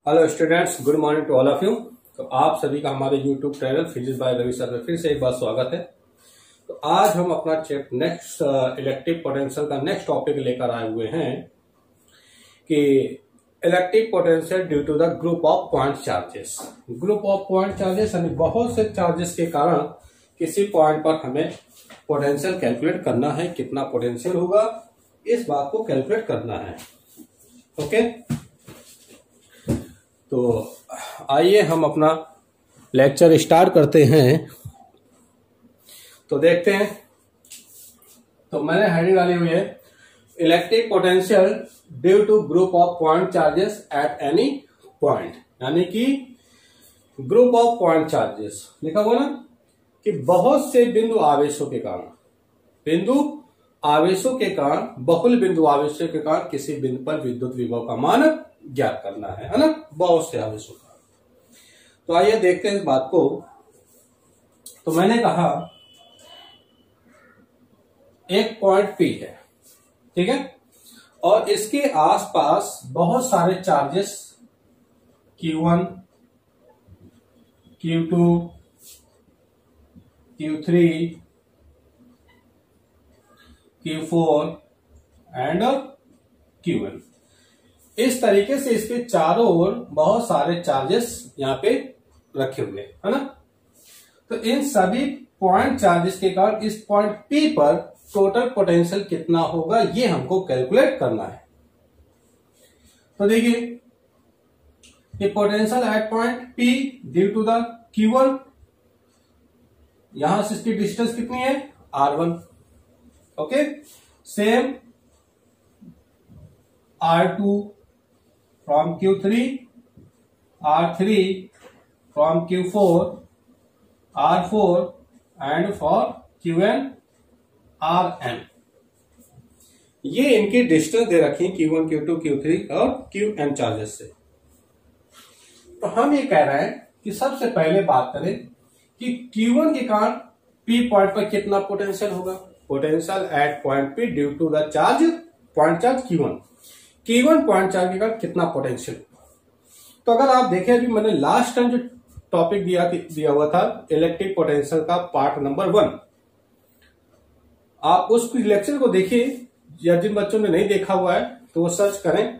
Hello students, good morning to all of you. तो आप सभी का हमारे YouTube channel physics by Ravi sir में फिर से एक बार स्वागत है। तो आज हम अपना नेक्स्ट इलेक्ट्रिक पोटेंशियल का नेक्स्ट टॉपिक लेकर आए हुए हैं कि electric potential due to the group of point charges. Group of point charges यानी बहुत से चार्जेस के कारण किसी पॉइंट पर हमें पोटेंशियल कैलकुलेट करना है। कितना पोटेंशियल होगा इस बात को कैलकुलेट करना है। ओके, तो आइए हम अपना लेक्चर स्टार्ट करते हैं। तो देखते हैं, तो मैंने हेडिंग डाली हुई है electric potential due to group of point charges at any point, यानी कि ग्रुप ऑफ पॉइंट चार्जेस लिखा हुआ ना कि बहुत से बिंदु आवेशों के कारण, बहुल बिंदु आवेशों के कारण किसी बिंदु पर विद्युत विभव का मान ज्ञात करना है ना, बहुत से आवेशों का। तो आइए देखते हैं इस बात को। तो मैंने कहा एक पॉइंट P है, ठीक है, और इसके आसपास बहुत सारे charges Q1, Q2, Q3, Q4 and Q1। इस तरीके से इसके चारों ओर बहुत सारे चार्जेस यहाँ पे रखे हुए है ना। तो इन सभी पॉइंट चार्जेस के कारण इस पॉइंट P पर टोटल पोटेंशियल कितना होगा ये हमको कैलकुलेट करना है। तो देखिए ये potential at point P due to the Q1, यहां से इसकी डिस्टेंस कितनी है R1। Okay, same R2 from Q3, R3 from Q4, R4 and for Qn, Rn। ये इनकी डिस्टेंस दे रखी है Q1, Q2, Q3 और Qn चार्जेस से। तो हम ये कह रहे हैं कि सबसे पहले बात करें कि Q1 के कारण P पॉइंट पर कितना पोटेंशियल होगा। Potential at point P due to the point charge Q1 point charge के कारण कितना पोटेंशियल। तो अगर आप देखें, अभी मैंने लास्ट टाइम जो टॉपिक दिया हुआ था इलेक्ट्रिक पोटेंशियल का पार्ट नंबर 1, आप उस लेक्चर को देखिए, या जिन बच्चों ने नहीं देखा हुआ है तो वो सर्च करें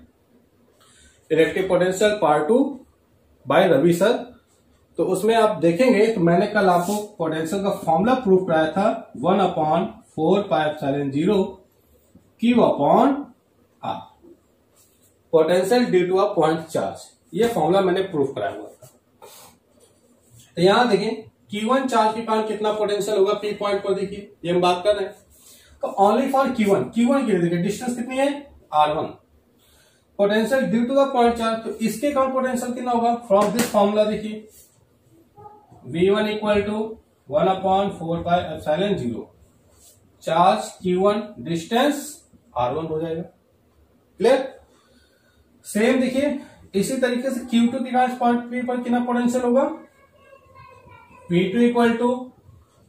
electric potential part 2 by Ravi sir. तो उसमें आप देखेंगे तो मैंने कल आपको पोटेंशियल का फॉर्मूला प्रूव कराया था 1/4πε0 Q/R, potential due to a point charge. ये फॉर्मूला मैंने प्रूव कराया हुआ था। तो यहां देखिए Q1 चार्ज के कारण कितना पोटेंशियल होगा P पॉइंट पर, देखिए ये हम बात कर रहे हैं। तो ओनली फॉर Q1 के लिए देखिए डिस्टेंस कितनी है R1, potential due to the point charge. तो इसके कारण पोटेंशियल कितना होगा फ्रॉम दिस फॉर्मूला, देखिए V1 equal to 1/4πε0 charge Q1 distance R1 हो जाएगा। क्लियर। सेम देखिए इसी तरीके से Q2 के कारण पॉइंट P पर कितना पोटेंशियल होगा, P2 equal to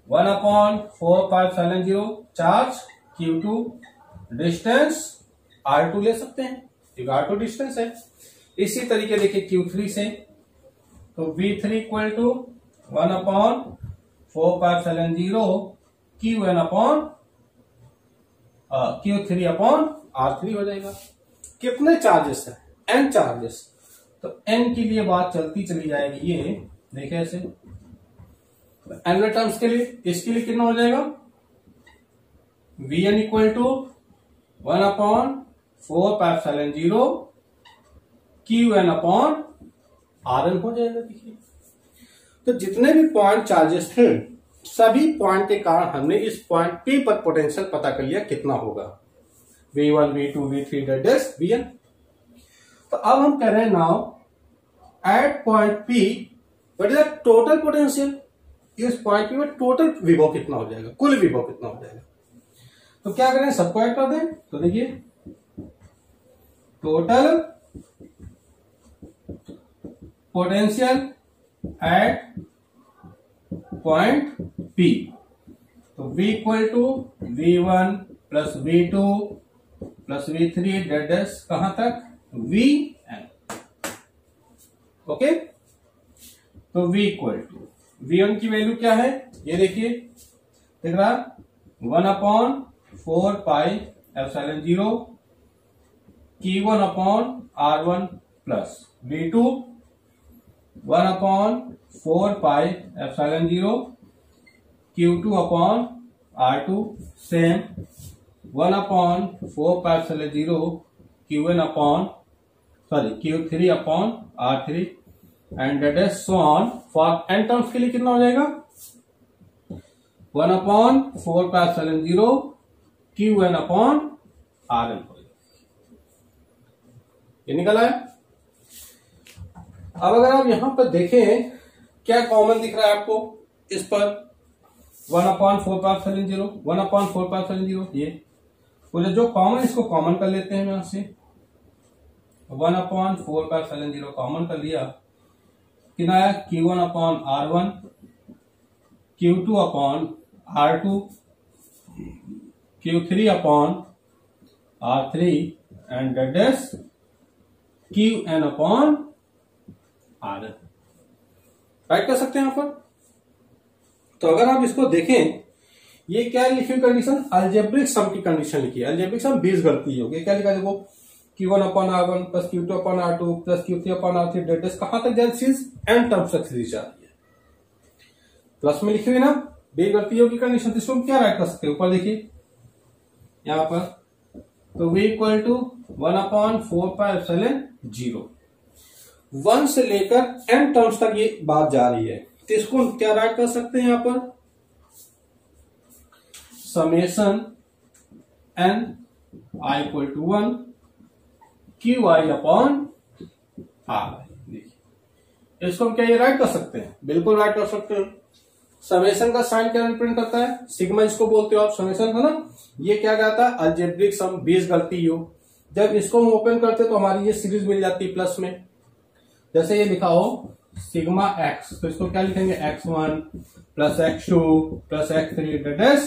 1/4πε0 charge Q2 distance R2 ले सकते हैं क्योंकि R2 डिस्टेंस है। इसी तरीके देखिए Q3 से, तो V3 इक्वल टू 1/4πε0 Q3/R3 हो जाएगा। कितने चार्जेस है, N चार्जेस। तो N के लिए बात चलती चली जाएगी। ये देखिए ऐसे N टर्म्स के लिए, इसके लिए कितना हो जाएगा Vn इक्वल टू 1/4πε0 Qn/Rn हो जाएगा। देखिए तो जितने भी पॉइंट चार्जेस थे सभी पॉइंट के कारण हमने इस पॉइंट P पर पोटेंशियल पता कर लिया कितना होगा, V1, V2, V3 Vn। तो अब हम कह रहे हैं now at point P what is the total potential. इस पॉइंट P में टोटल विभव कितना हो जाएगा, कुल विभव कितना हो जाएगा। तो क्या करें, सबको ऐड कर दें। तो देखिए total potential at point P, तो V equal to V1 plus V2 plus V3 dot कहां तक Vn। ओके, तो V इक्वल टू V1 की वैल्यू क्या है, ये देखिए दिख रहा, 1/4πε0 Q1/R1 plus V2 1/4πε0 Q2/R2 same 1/4πε0 Q3/R3 and that is so on for n terms के लिए कितना हो जाएगा 1/4πε0 Qn/Rn हो जाएगा। ये निकला है। अब अगर आप यहां पर देखें क्या कॉमन दिख रहा है आपको इस पर 1/4πε0 ये बोले जो कॉमन, इसको कॉमन कर लेते हैं यहां से 1/4πε0 कॉमन कर लिया, कितना आया Q1/R1 Q2/R2 Q3/R3 and that is Qn/Rn। Right कर सकते हैं यहां पर। तो अगर आप इसको देखें, ये क्या लिखी हुई कंडीशन, अलजेब्रिक सम की कंडीशन लिखी है। अलजेब्रिक सम बीजगणितीय होगी। क्या लिखा देखो, Q1/R1 plus Q2/R2 plus Q3/R3 dot is कहां तक जाए सीरीज, एन टर्म्स तक सीरीज जा रही है। प्लस में लिखी हुई ना बीजगणितीय की कंडीशन, इसको हम क्या राइट कर सकते हैं, ऊपर देखिए यहां पर, तो V इक्वल टू 1/4πε0 1 से लेकर n टर्म्स तक ये बात जा रही है, तो इसको क्या राइट कर सकते हैं यहां पर, summation n i equal to 1 QI/R। देखिए इसको हम क्या ये राइट कर सकते हैं, बिल्कुल राइट कर सकते हैं। समेशन का साइन क्या रिप्रेजेंट करता है, सिग्मा इसको बोलते हो आप, समेशन है ना। ये क्या कहता है, अलजेब्रिक सम, बीजगणितीय योग। जब इसको हम ओपन करते तो हमारी ये सीरीज मिल जाती है प्लस में। जैसे ये लिखा हो सिग्मा एक्स, तो इसको क्या लिखेंगे x1 plus x2 plus x3 dot is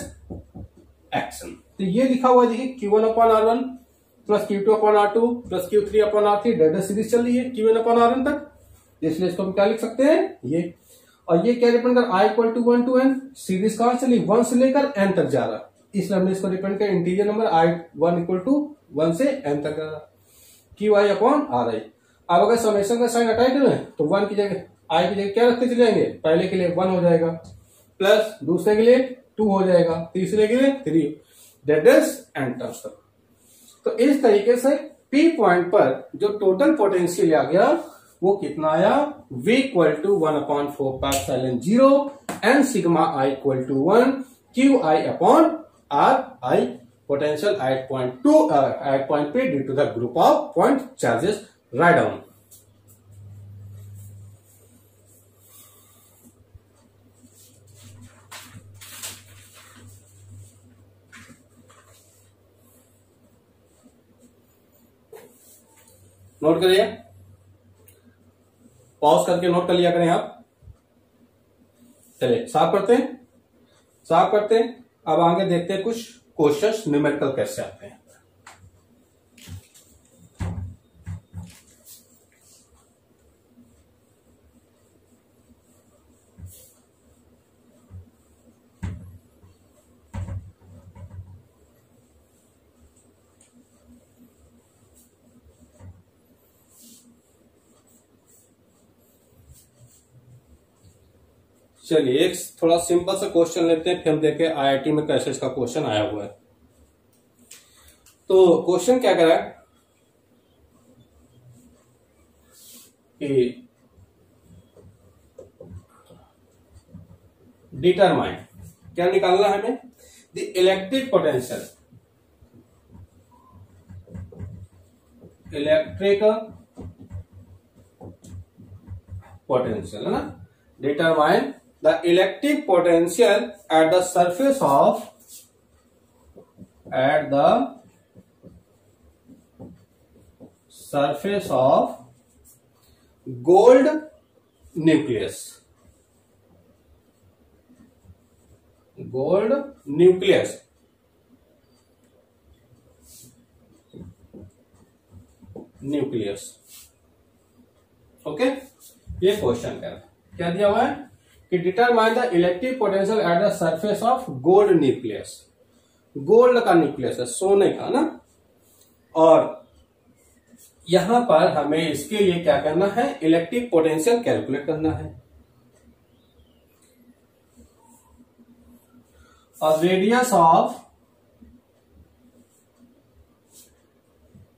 xn। तो ये लिखा हुआ देखिए Q1/R1 plus Q2/R2 plus Q3/R3 dot is series चल रही है Qn/Rn तक, इसलिए इसको हम क्या लिख सकते हैं ये। और ये क्या रिप्रेजेंट कर i equal to 1 to n, series कहां चली 1 से लेकर n तक जा रहा, इसलिए हमने इसको रिप्रेजेंट किया integer number i1 equal to 1 से n तक जा रहा, QI/RI। अब अगर समेशन का साइन अटैक करें तो 1 की जगह i की जगह क्या रखते चले जाएंगे, पहले के लिए 1 हो जाएगा, प्लस दूसरे के लिए 2 हो जाएगा, तीसरे के लिए 3, डेट इज n टर्म्स तक। तो इस तरीके से P पॉइंट पर जो टोटल पोटेंशियल आ गया वो कितना आया, V equal to 1/4πε0 and sigma i equal to 1 QI/RI potential at point P due to the group of point charges. Right down. Note करिए, पॉज करके नोट कर लिया करें आप। चलिए साफ करते हैं। अब आगे देखते हैं कुछ क्वेश्चंस न्यूमेरिकल कैसे आते हैं। चलिए एक थोड़ा सिंपल सा क्वेश्चन लेते हैं, फिर हम देखें आईआईटी में कैसे इसका क्वेश्चन आया हुआ है। तो क्वेश्चन क्या कह रहा है कि डिटरमाइन, क्या निकालना है हमें, द इलेक्ट्रिक पोटेंशियल, है ना, determine the electric potential at the surface of gold nucleus, okay. ये क्वेश्चन क्या दिया हुआ है कि determine the electric potential at the surface of gold nucleus. Gold का न्यूक्लियस है, सोने का ना, और यहां पर हमें इसके लिए क्या करना है, इलेक्ट्रिक पोटेंशियल कैलकुलेट करना है। और रेडियस ऑफ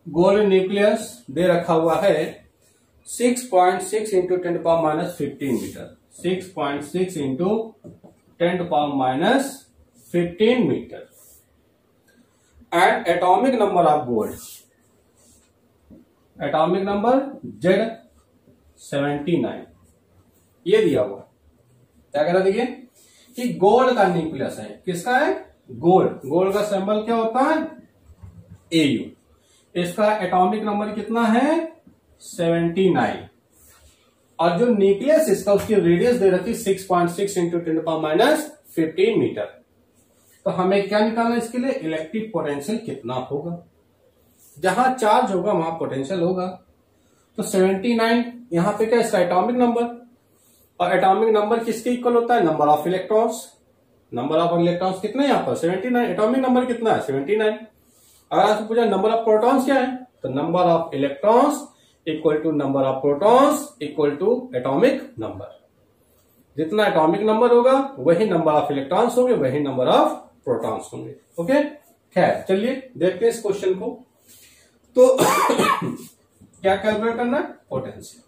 गोल्ड न्यूक्लियस दे रखा हुआ है 6.6 into 10⁻⁻15 metre. 6.6 into 10⁻⁻15 metre. And atomic number of gold, atomic number Z79 ये दिया हुआ। क्या कह रहा देखिए कि गोल्ड का न्यूक्लियस है, किसका है, गोल्ड। गोल्ड का सिंबल क्या होता है, AU। इसका एटॉमिक नंबर कितना है, 79। और जो न्यूक्लियस इसका, उसकी रेडियस दे रखी 6.6 इंटू 10⁻15 मीटर। तो हमें क्या निकालना है इसके लिए, इलेक्ट्रिक पोटेंशियल कितना होगा। जहां चार्ज होगा वहां पोटेंशियल होगा। तो 79 यहां पे क्या, इसका एटॉमिक नंबर, और एटॉमिक नंबर किसके इक्वल होता है, number of electrons. Number of electrons कितना है यहाँ पर, 79। एटॉमिक नंबर कितना है, 79। अगर आपसे पूछा नंबर ऑफ प्रोटॉन्स क्या है, तो number of electrons equal to number of protons equal to atomic number. जितना एटॉमिक नंबर होगा वही नंबर ऑफ इलेक्ट्रॉन्स होंगे, वही नंबर ऑफ प्रोटॉन्स होंगे। ओके, खैर चलिए देखते हैं इस क्वेश्चन को। तो क्या कैलकुलेट करना है, पोटेंशियल।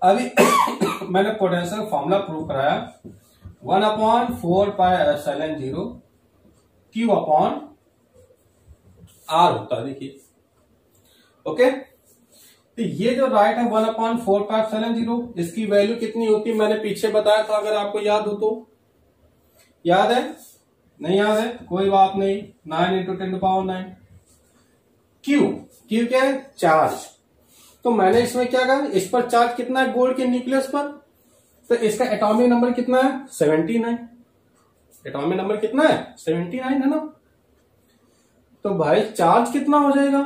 अभी मैंने पोटेंशियल फॉर्मूला प्रूव कराया, 1/4πε0 Q अपॉन R होता है। देखिए ओके, तो ये जो राइट है 1/4πε0, इसकी वैल्यू कितनी होती है मैंने पीछे बताया था, अगर आपको याद हो तो। याद है, नहीं याद है, कोई बात नहीं, 9 इंटू 10⁹। क्यू क्या है, चार्ज। तो मैंने इसमें क्या कहा, इस पर चार्ज कितना है गोल्ड के न्यूक्लियस पर, तो इसका एटॉमिक नंबर कितना है, 79। एटॉमिक नंबर कितना है, 79 है ना। तो भाई चार्ज कितना हो जाएगा,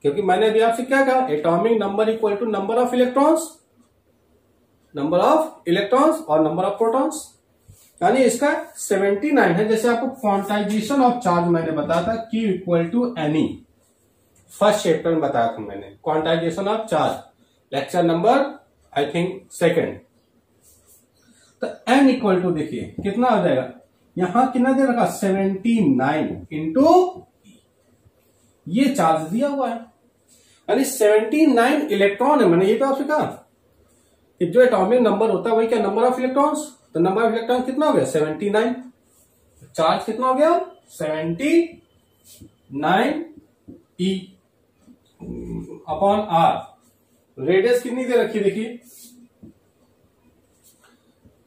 क्योंकि मैंने अभी आपसे क्या कहा, atomic number equal to number of electrons, number of electrons और नंबर ऑफ प्रोटॉन्स। यानी इसका 79 है। जैसे आपको क्वांटाइजेशन ऑफ चार्ज मैंने बताया था, Q equal to n e, first chapter में बताया था मैंने, quantization of charge, lecture number I think 2nd। तो M इक्वल टू देखिए कितना हो जाएगा, यहां कितना दे रखा, 79 इंटू ये चार्ज दिया हुआ है, यानी 79 इलेक्ट्रॉन है। मैंने ये तो आपसे कहा कि जो एटॉमिक नंबर होता है वही क्या, नंबर ऑफ इलेक्ट्रॉन्स। तो नंबर ऑफ इलेक्ट्रॉन कितना हो गया, 79। चार्ज कितना हो गया, 79 E अपॉन R। रेडियस कितनी दे रखी, देखिए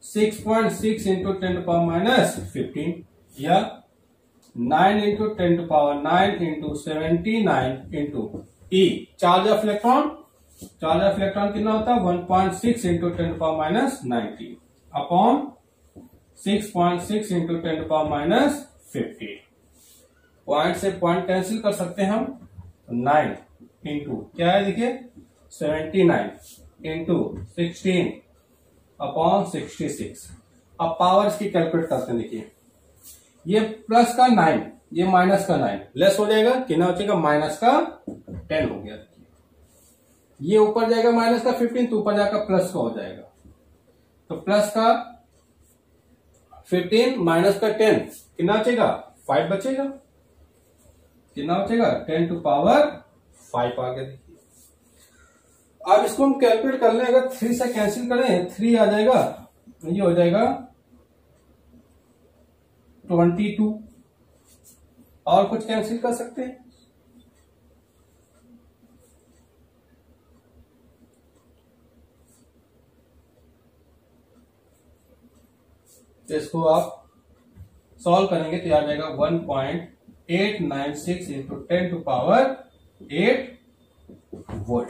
6.6 इंटू 10⁻⁻15 या 9 into 10⁻9 into 79 into E। Charge of electron, charge of electron कितना होता है, 1.6 इंटू 10⁻90 अपॉन 6.6 इंटू 10⁻15। पॉइंट से पॉइंट कैंसिल कर सकते हैं हम। 9 इंटू क्या है, देखिए 79 इंटू 16 अपॉन 66। अब पावर्स की कैलकुलेट करते हैं। देखिए ये प्लस का 9, ये माइनस का 9, लेस हो जाएगा, कितना हो जाएगा, माइनस का 10 हो गया। ये ऊपर जाएगा माइनस का 15, तो ऊपर जाकर प्लस का हो जाएगा। तो प्लस का 15 माइनस का 10 कितना बचेगा, 5 बचेगा। कितना बचेगा, 10 टू पावर 5 आ गया। देखिए अब इसको हम कैलकुलेट कर लें, अगर 3 से कैंसिल करें 3 आ जाएगा, ये हो जाएगा 22। और कुछ कैंसिल कर सकते हैं, इसको आप सॉल्व करेंगे तो आ जाएगा 1.896 into 10 to power 8 volt.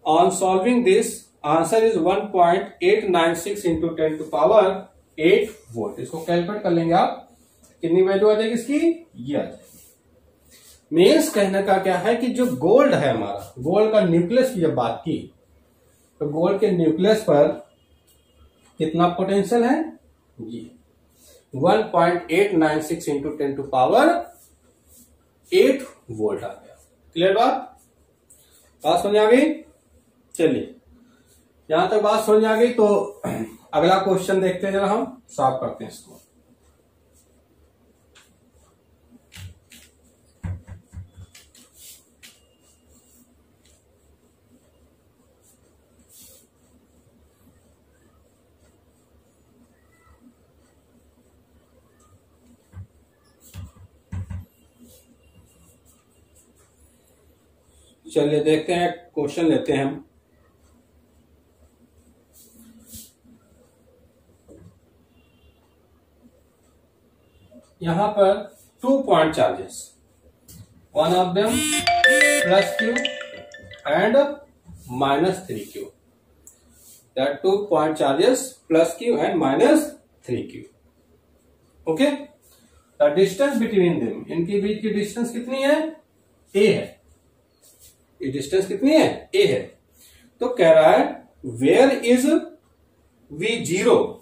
On solving this answer is 1.896 into 10 to power 8 volt. इसको कैलकुलेट कर लेंगे आप, कितनी वैल्यू आ जाएगी इसकी, ये आ जाएगी। मीन्स कहने का क्या है कि जो गोल्ड है हमारा, गोल्ड का न्यूक्लियस की जब बात की तो गोल्ड के न्यूक्लियस पर कितना पोटेंशियल है? ये 1.896 इंटू 10 टू पावर 8 वोल्ट आ गया। क्लियर बात समझ आ गई? चलिए यहां तक बात समझ आ गई तो अगला क्वेश्चन देखते हैं, जरा हम सॉल्व करते हैं इसको। चलिए देखते हैं, क्वेश्चन लेते हैं हम। यहां पर 2 point charges, one of them plus Q and minus 3q, that 2 point charges plus Q and minus 3q। Okay, the distance between them, इनके बीच की डिस्टेंस कितनी है? a है। ये डिस्टेंस कितनी है? a है। तो कह रहा है where is v0,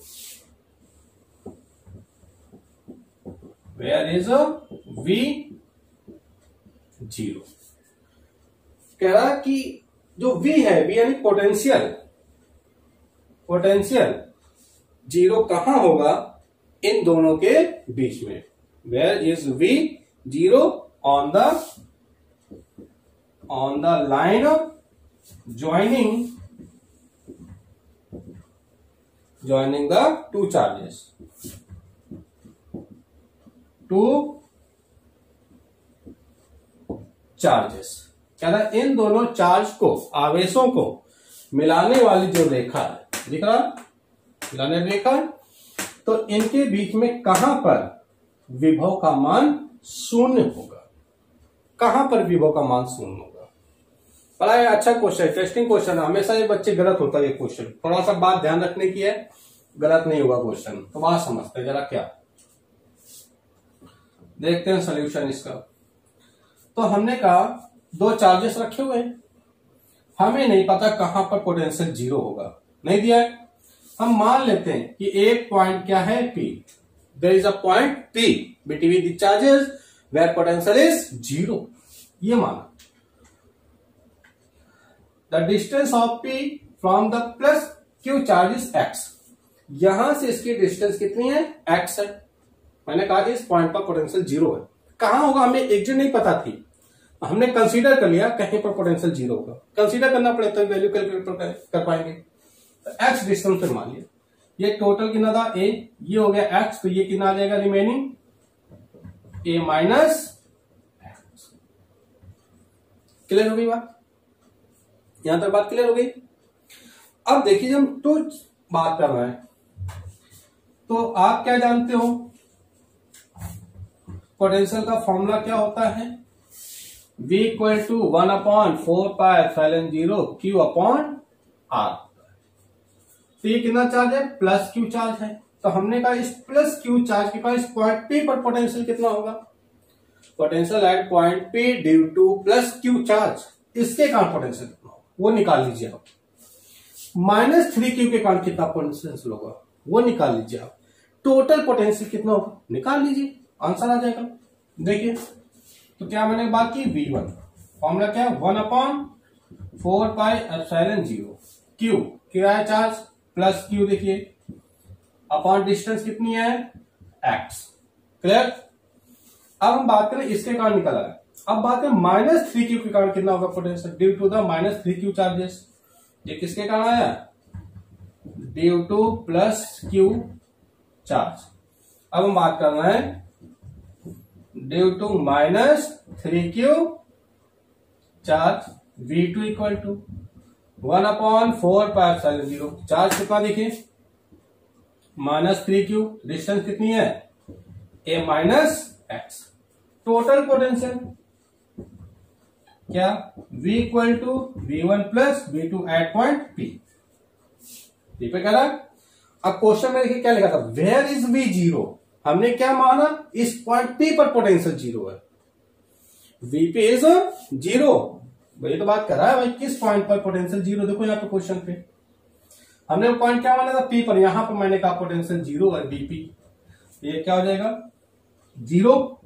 where is v0। कह रहा है कि जो v है, v यानी पोटेंशियल, पोटेंशियल जीरो कहां होगा? इन दोनों के बीच में। Where is v0 on the line joining the two charges, क्या था? इन दोनों चार्ज को, आवेशों को मिलाने वाली जो रेखा है, दिख रहा मिलाने रेखा, तो इनके बीच में कहां पर विभव का मान शून्य होगा? कहां पर विभव का मान शून्य होगा? बड़ा अच्छा क्वेश्चन है, टेस्टिंग क्वेश्चन है। हमेशा ये बच्चे गलत होता है ये क्वेश्चन, थोड़ा सा बात ध्यान रखने की है, गलत नहीं होगा क्वेश्चन। तो बात समझते हैं जरा, क्या देखते हैं सोल्यूशन इसका। तो हमने कहा दो चार्जेस रखे हुए हैं, हमें नहीं पता कहां पर पोटेंशियल जीरो होगा, नहीं दिया है। हम मान लेते हैं कि एक पॉइंट क्या है? P, there is a point P between the charges where potential is zero, ये माना। The distance of P from the plus Q charge is x, यहां से इसकी डिस्टेंस कितनी है? x है। मैंने कहा इस पॉइंट पर पोटेंशियल जीरो है। कहां होगा हमें एग्जैक्ट नहीं पता थी, हमने कंसीडर कर लिया कहीं पर पोटेंशियल जीरो होगा। कंसीडर करना पड़े तो वैल्यू कैलकुलेट कर पाएंगे। तो x डिस्टेंस पे मान लिया, ये टोटल कितना था? a, ये हो गया x, तो ये कितना आ जाएगा remaining? a minus x। Clear हो गई बात? यहां तक बात क्लियर हो गई। अब देखिए, हम तो बात कर रहे हैं, तो आप क्या जानते हो पोटेंशियल का फॉर्मूला क्या होता है? v equal to 1/4πε0 q upon r। तो ये कितना चार्ज है? प्लस क्यू चार्ज है। तो हमने कहा इस प्लस क्यू चार्ज के पास पॉइंट P पर पोटेंशियल कितना होगा? Potential at point P due to plus Q charge, इसके कारण पोटेंशियल कितना होगा वो निकाल लीजिए आप। माइनस 3q के कारण कितना पोटेंशियल होगा वो निकाल लीजिए आप। टोटल पोटेंशियल कितना होगा निकाल लीजिए, आंसर आ जाएगा। देखिए तो क्या मैंने बात की? v1 फॉर्मूला क्या है? 1/4πε0 q, क्या है चार्ज? प्लस q, देखिए अपॉन डिस्टेंस कितनी है? x। क्लियर? अब हम बात करें इसके कारण निकला है। अब बात करें माइनस 3q के कारण कितना होगा potential? Due to the minus 3q charges. ये किसके कारण आया? Due to plus Q charge. अब हम बात कर रहे हैं due to minus 3q charge, v2 equal to 1/4πε0। Charge कितना देखिए? माइनस 3q, डिस्टेंस कितनी है? a minus x। Total potential क्या? v equal to v1 plus v2 at point P। ठीक है कह रहा। अब क्वेश्चन में देखिए क्या लिखा था? वेयर इज v0, हमने क्या माना? इस पॉइंट P पर पोटेंशियल जीरो है। v पे इज जीरो, वही तो बात कर रहा है भाई, किस पॉइंट पर पोटेंशियल जीरो। देखो यहाँ पे क्वेश्चन पे हमने पॉइंट क्या माना था, पी पर, यहां पर मैंने कहा पोटेंशियल जीरो और बीपी, ये क्या हो जाएगा जीरो।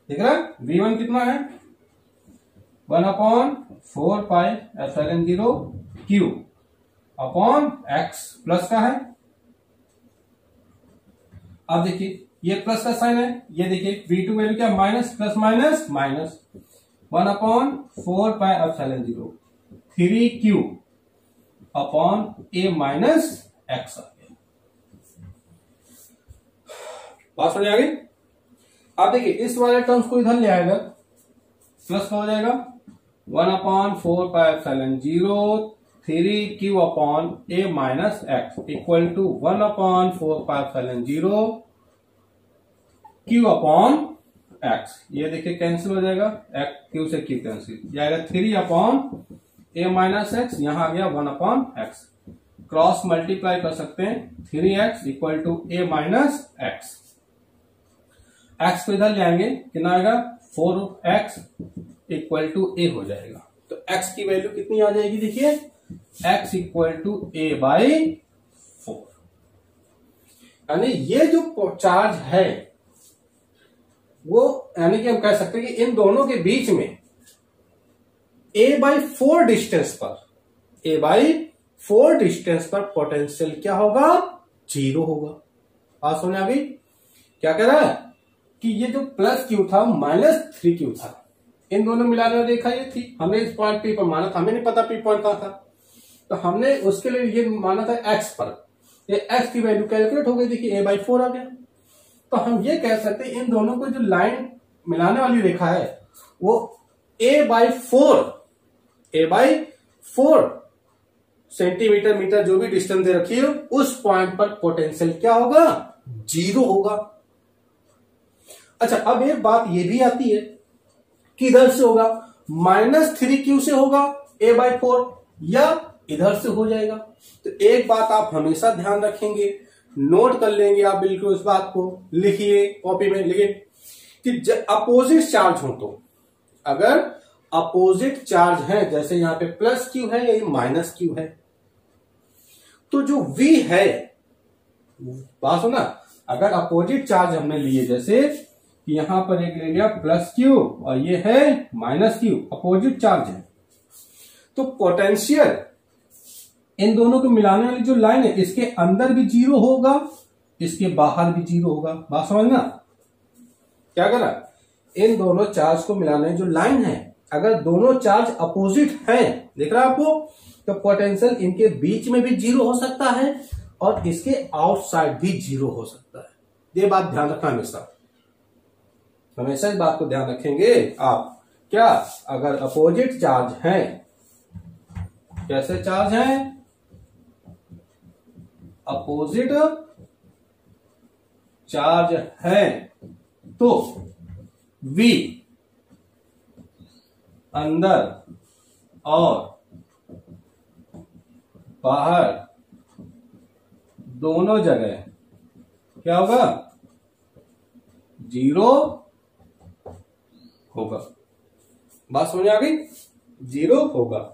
देख रहा है V1 कितना है 1/4πε0 Q अपॉन x प्लस का है। अब देखिए ये प्लस का साइन है, ये देखिए V2 वैल्यू क्या minus, plus minus minus 1/4πε0 3Q upon A minus X आ गया। बात समझ आ गई। अब देखिए इस वाले टर्म्स को इधर ले आएगा, प्लस का हो जाएगा 1/4πε0 3Q upon A minus X equal to 1/4πε0 Q upon X. ये देखिए कैंसिल हो जाएगा, Q से Q कैंसिल जाएगा, 3 अपॉन A माइनस एक्स, यहां आ गया 1/x, क्रॉस मल्टीप्लाई कर सकते हैं 3x equal to A minus x. X को इधर ले आएंगे, कितना आएगा 4x इक्वल टू A हो जाएगा। तो x की वैल्यू कितनी आ जाएगी, देखिए x इक्वल टू A/4। यानी ये जो चार्ज है वो, यानी कि हम कह सकते हैं कि इन दोनों के बीच में A/4 डिस्टेंस पर पोटेंशियल क्या होगा, जीरो होगा। बात समझ आ गई। क्या कह रहा है कि ये जो प्लस Q था -3Q था, इन दोनों मिलाने में रेखा ये थी, हमने इस पॉइंट P पर माना था, हमें नहीं पता P पॉइंट कहां था, तो हमने उसके लिए ये माना था x पर, ये x की वैल्यू कैलकुलेट हो गई, देखिए A/4 आ गया। तो हम ये कह सकते हैं इन दोनों को जो लाइन मिलाने वाली रेखा है वो A/4 सेंटीमीटर मीटर जो भी डिस्टेंस दे रखी है, उस पॉइंट पर पोटेंशियल क्या होगा, जीरो होगा। अच्छा अब एक बात ये भी आती है कि इधर से होगा -3Q से होगा A/4 या इधर से हो जाएगा। तो एक बात आप हमेशा ध्यान रखेंगे, नोट कर लेंगे आप बिल्कुल, इस बात को लिखिए कॉपी में, लिखिए कि अपोजिट चार्ज हो, तो अगर अपोजिट चार्ज है, जैसे यहां पे प्लस Q है या माइनस Q है, तो जो V है, बात सुना, अगर अपोजिट चार्ज हमने लिए, जैसे यहां पर एक ले लिया प्लस Q और ये है माइनस Q, अपोजिट चार्ज है, तो पोटेंशियल इन दोनों को मिलाने वाली जो लाइन है, इसके अंदर भी जीरो होगा, इसके बाहर भी जीरो होगा। बात समझना, क्या करा, इन दोनों चार्ज को मिलाने जो लाइन है, अगर दोनों चार्ज अपोजिट हैं, देख रहा है आपको, तो पोटेंशियल इनके बीच में भी जीरो हो सकता है और इसके आउटसाइड भी जीरो हो सकता है। ये बात ध्यान रखना, हमेशा इस बात को ध्यान रखेंगे आप। क्या, अगर अपोजिट चार्ज हैं, कैसे चार्ज हैं, अपोजिट चार्ज है, तो V अंदर और बाहर दोनों जगह क्या होगा, जीरो होगा। बात समझ आ गई, जीरो होगा।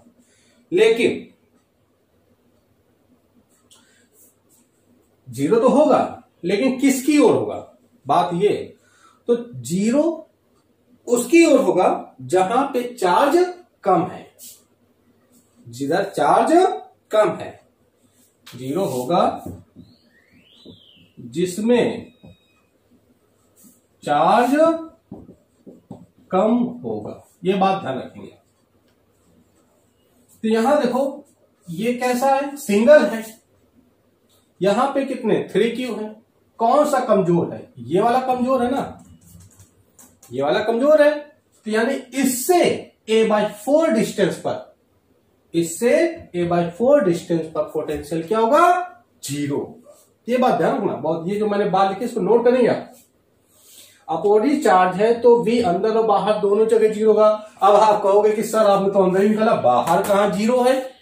लेकिन जीरो तो होगा, लेकिन किसकी ओर होगा, बात ये, तो जीरो उसकी ओर होगा जहां पे चार्ज कम है, जिधर चार्ज कम है। जीरो होगा जिसमें चार्ज कम होगा, ये बात ध्यान रखेंगे। तो यहां देखो ये कैसा है, सिंगल है, यहां पे कितने 3Q है, कौन सा कमजोर है, ये वाला कमजोर है ना, ये वाला कमजोर है, तो यानी इससे A/4 डिस्टेंस पर, इससे A/4 डिस्टेंस पर पोटेंशियल क्या होगा, जीरो होगा। ये बात ध्यान रखना बहुत, ये जो मैंने बात लिखी इसको नोट करेंगे आप। अपोजिट चार्ज है तो V अंदर और बाहर दोनों जगह जीरो होगा। अब आप कहोगे कि सर आपने तो अंदर ही निकाला, बाहर कहां जीरो है,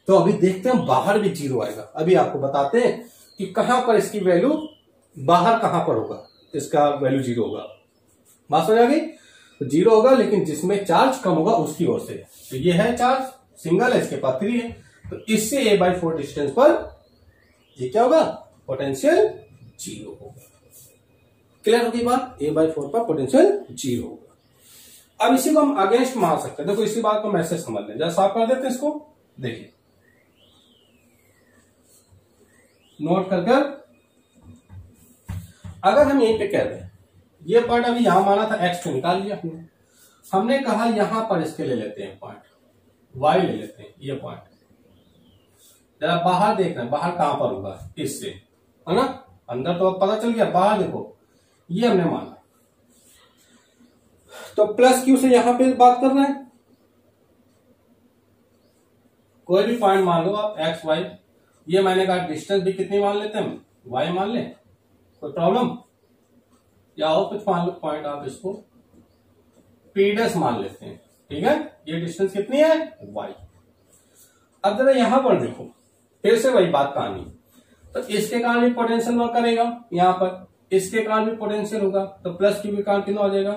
तो अभी देखते हैं बाहर भी जीरो आएगा। अभी आपको बताते हैं कि कहां पर इसकी वैल्यू, बाहर कहां पर होगा इसका वैल्यू जीरो होगा। बात समझ आ गई। तो 0 होगा, लेकिन जिसमें चार्ज कम होगा उसकी ओर से। तो ये है चार्ज सिंगल है, इसके पास 3 है, तो इससे a/4 डिस्टेंस पर ये क्या होगा, पोटेंशियल 0 होगा। क्लियर होगी बात, a/4 पर पोटेंशियल 0 होगा। अब इसी को हम अगेंस्ट मान सकते हैं। देखो इसी बात को मैसेज समझ लें, जरा साफ कर देते हैं इसको। देखिए नोट कर अगर हम यहीं पे कह रहे हैं ये पॉइंट अभी यहां माना था x को निकाल लिया हमने कहा यहां पर इसके ले लेते हैं पॉइंट y ले लेते हैं, ये पॉइंट जरा बाहर देख रहे हैं, बाहर कहां पर होगा, इससे है ना, अंदर तो अब पता चल गया, बाहर देखो ये हमने माना। तो प्लस क्यू से यहां पे बात कर रहे हैं, कोई भी पॉइंट मान लो आप x y, ये मैंने कहा डिस्टेंस भी कितनी मान लेते हैं हम, y मान ले, कोई प्रॉब्लम, या और कुछ मान लो पॉइंट आप इसको p' मान लेते हैं, ठीक है। ये डिस्टेंस कितनी है, y। अब जरा यहां पर देखो, फिर से वही बात कहानी, तो इसके कारण भी पोटेंशियल वर्क करेगा, यहां पर इसके कारण भी पोटेंशियल होगा, तो प्लस क्यू के कारण कितना हो जाएगा,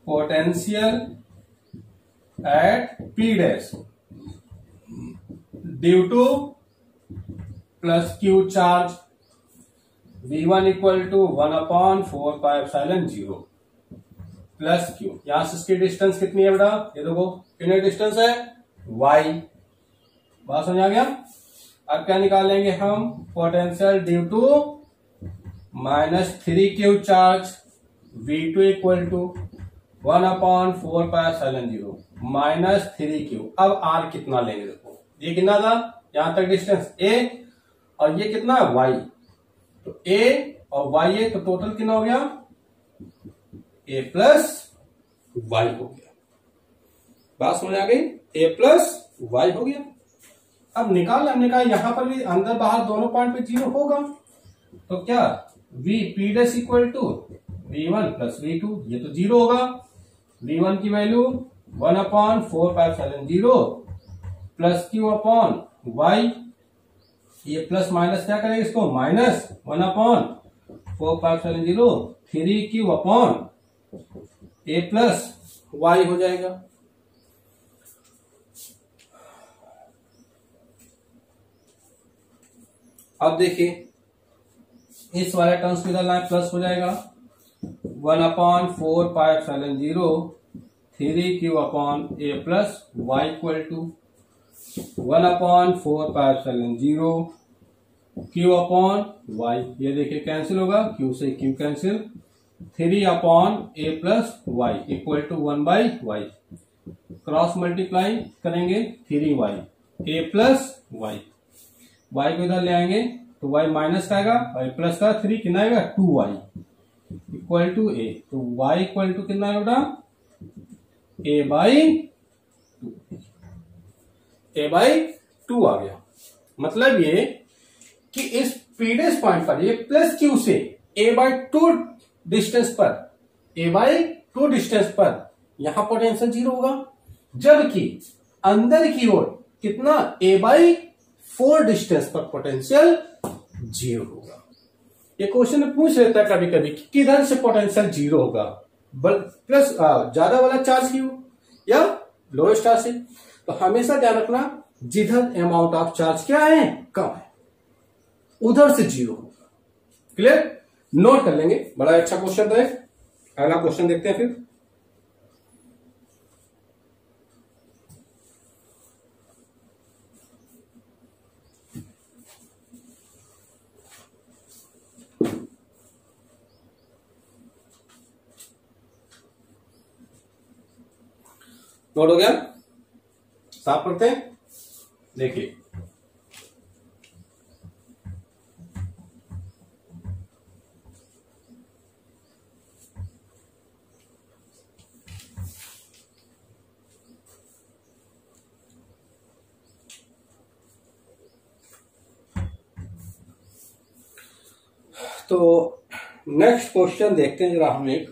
potential at p' due to plus Q charge v1 equal to 1/4πε0 plus Q. यहां से इसकी डिस्टेंस कितनी है बेटा, ये देखो कितनी डिस्टेंस है, y। बात समझ आ गया। अब क्या निकालेंगे हम, potential due to -3q charge v2 equal to 1/4πε0 -3q। अब r कितना लेंगे, देखो ये कितना था, यहां तक डिस्टेंस a और ये कितना है y, तो a और y है, तो टोटल कितना हो गया, a प्लस y हो गया। बात समझ आ गई, a प्लस y हो गया। अब हमने कहा यहां पर भी अंदर बाहर दोनों पॉइंट पे 0 होगा, तो क्या v p' equal to v1 plus v2, ये तो 0 होगा। v1 की value 1/4πε0 plus q upon y, ये प्लस माइनस क्या करेंगे इसको, minus 1/4πε0 3q upon a plus y हो जाएगा। अब देखिए इस वाले टर्म्स को इधर लाए, प्लस हो जाएगा 1/4πε0 3q upon a plus y equal to 1/4πε0 q upon y, ये देखिए कैंसिल होगा, q से q cancel, 3/a plus y equal to 1/y, cross multiply करेंगे 3y a plus y, y को इधर ले आएंगे तो y माइनस का आएगा और प्लस का 3 कितना आएगा 2y इक्वल टू a, तो y इक्वल टू कितना है बेटा, a/2 आ गया। मतलब ये कि इस p' पॉइंट पर ये प्लस क्यू से a/2 डिस्टेंस पर यहां पोटेंशियल 0 होगा, जबकि अंदर की ओर कितना a/4 डिस्टेंस पर पोटेंशियल 0 होगा। ये क्वेश्चन में पूछ लेता है कभी कभी कि किधर से पोटेंशियल 0 होगा, प्लस ज्यादा वाला चार्ज क्यू या लोएस्ट चार्ज से, तो हमेशा ध्यान रखना जिधर अमाउंट ऑफ चार्ज क्या है, कम है, उधर से 0 होगा। क्लियर, नोट कर लेंगे, बड़ा अच्छा क्वेश्चन था। अगला क्वेश्चन देखते हैं फिर। नोट हो गया, साफ करते हैं। देखिए तो नेक्स्ट क्वेश्चन देखते हैं जरा हम, एक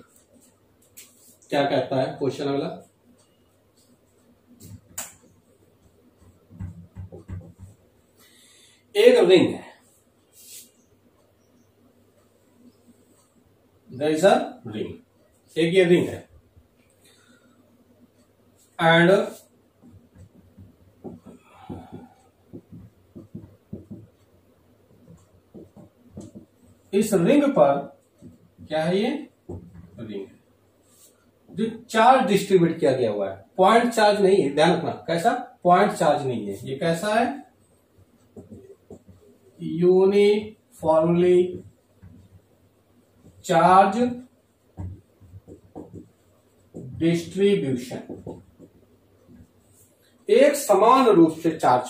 क्या कहता है क्वेश्चन अगला। एक रिंग है देयर इज अ रिंग, एक ये रिंग है। एंड इस रिंग पर क्या है, ये रिंग है जो चार्ज डिस्ट्रीब्यूट किया गया हुआ है, पॉइंट चार्ज नहीं है, ध्यान रखना। कैसा? पॉइंट चार्ज नहीं है, ये कैसा है? यूनिफॉर्मली चार्ज डिस्ट्रीब्यूशन, एक समान रूप से चार्ज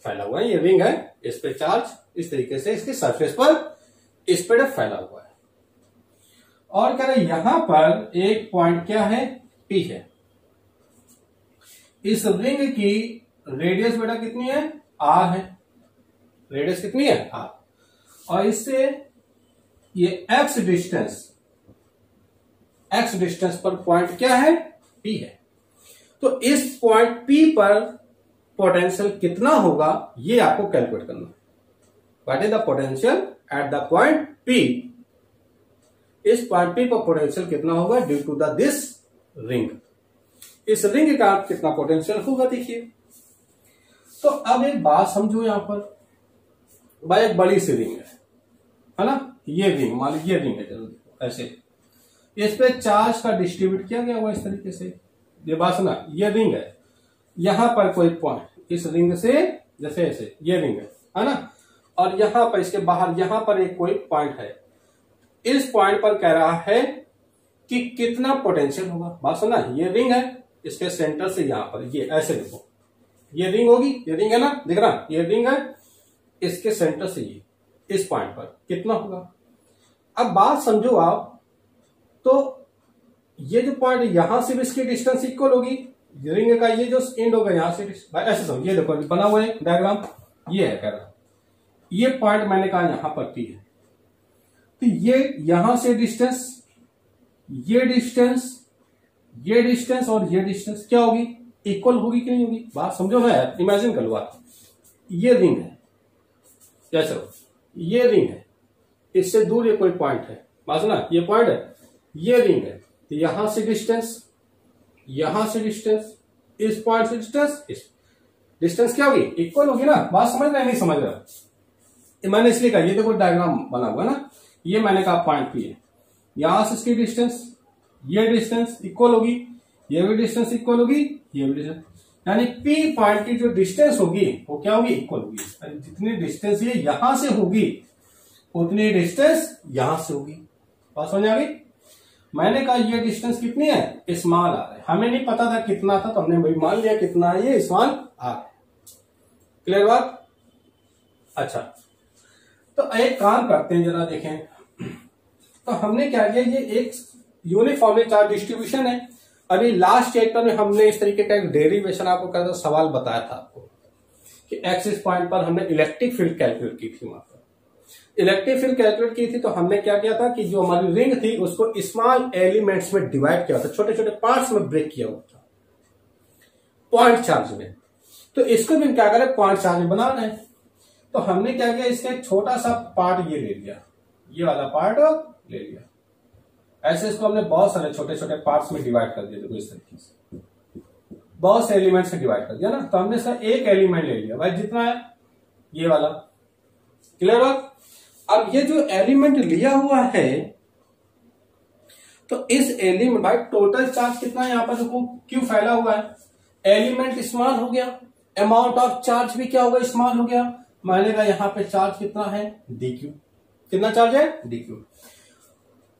फैला हुआ है। ये रिंग है, इस पे चार्ज इस तरीके से इसके सरफेस पर इस पे फैला हुआ है। और कह रहे यहां पर एक पॉइंट क्या है, P है। इस रिंग की रेडियस बेटा कितनी है, R है। रेडियस कितनी है, R। और इससे ये x डिस्टेंस पर पॉइंट क्या है, P है। तो इस पॉइंट P पर पोटेंशियल कितना होगा, ये आपको कैलकुलेट करना है। What is the potential at the point P? इस पॉइंट P पर पोटेंशियल कितना होगा due to the this ring. इस रिंग का कितना पोटेंशियल होगा देखिए। तो अब एक बात समझो, यहां पर भाई एक बड़ी सी रिंग है ना, ये रिंग मान लीजिए, ये रिंग है, चलो देखो ऐसे, इस पे चार्ज का डिस्ट्रीब्यूट किया गया हुआ इस तरीके से। ये बात सुना, ये रिंग है, यहां पर कोई पॉइंट इस रिंग से जैसे ऐसे ये रिंग है ना, और यहां पर इसके बाहर यहां पर एक कोई पॉइंट है। इस पॉइंट पर कह रहा है कि कितना पोटेंशियल होगा। बात सुना, ये रिंग है, इसके सेंटर से यहां पर ये ऐसे देखो, ये रिंग होगी, ये रिंग है ना, दिख रहा, ये रिंग है, इसके सेंटर से ये इस पॉइंट पर कितना होगा। अब बात समझो आप, तो ये जो पॉइंट यहां से भी इसकी डिस्टेंस इक्वल होगी, रिंग का ये जो एंड होगा यहां से, ऐसे समझो, ये देखो बना हुआ है डायग्राम, ये है कह रहा, ये पॉइंट मैंने कहा यहां पर P है, तो ये यहां से डिस्टेंस, ये डिस्टेंस, ये डिस्टेंस और ये डिस्टेंस क्या होगी, इक्वल होगी कि नहीं होगी। बात समझो ना यार, इमेजिन कर लो आप, ये रिंग है, क्या चलो ये रिंग है, इससे दूर ये कोई पॉइंट है, बात ना, ये पॉइंट है, ये रिंग है, तो यहां से डिस्टेंस, यहां से डिस्टेंस, इस पॉइंट से डिस्टेंस, इस डिस्टेंस क्या होगी, इक्वल होगी ना। बात समझ रहे नहीं समझ रहे, मैंने इसलिए कहा, ये देखो डायग्राम बना हुआ ना, ये मैंने कहा पॉइंट P है, यहां से इसकी डिस्टेंस, ये डिस्टेंस इक्वल होगी, ये भी डिस्टेंस इक्वल होगी, ये भी डिस्टेंस, यानी P पॉइंट की जो डिस्टेंस होगी वो क्या होगी, इक्वल होगी। जितनी डिस्टेंस ये यहां से होगी उतनी डिस्टेंस यहां से होगी। बात समझ आ गई। मैंने कहा ये डिस्टेंस कितनी है, स्मॉल आर है, हमें नहीं पता था कितना था, तो हमने भाई मान लिया कितना है, ये स्मॉल आर है। क्लियर बात। अच्छा, तो एक काम करते हैं, जरा देखें, तो हमने क्या किया, ये एक यूनिफॉर्मली चार्ज डिस्ट्रीब्यूशन है। अभी लास्ट चैप्टर में हमने इस तरीके का एक डेरिवेशन आपको करता सवाल बताया था आपको कि एक्सिस पॉइंट पर हमने इलेक्ट्रिक फील्ड कैलकुलेट की थी। वहां पर इलेक्ट्रिक फील्ड कैलकुलेट की थी, तो हमने क्या किया था कि जो हमारी रिंग थी उसको स्मॉल एलिमेंट्स में डिवाइड किया था, छोटे छोटे पार्ट्स में ब्रेक किया हुआ था पॉइंट चार्ज में। तो इसको भी क्या करें, पॉइंट चार्ज में बना रहे हैं। तो हमने क्या किया, इसका एक छोटा सा पार्ट ये ले लिया, ये वाला पार्ट ले लिया, ऐसे इसको हमने बहुत सारे छोटे छोटे पार्ट्स में डिवाइड कर दिया। देखो इस तरीके से बहुत से एलिमेंट से डिवाइड कर दिया ना, तो हमने इसका एक एलिमेंट ले लिया भाई, जितना है ये वाला। क्लियर बात। अब ये जो एलिमेंट लिया हुआ है, तो इस एलिमेंट भाई टोटल चार्ज कितना है, यहां पर देखो क्यों फैला हुआ है, एलिमेंट स्मॉल हो गया, अमाउंट ऑफ चार्ज भी क्या होगा, स्मॉल हो गया। मैंने कहा यहां पे चार्ज कितना है, dq, कितना चार्ज है, dq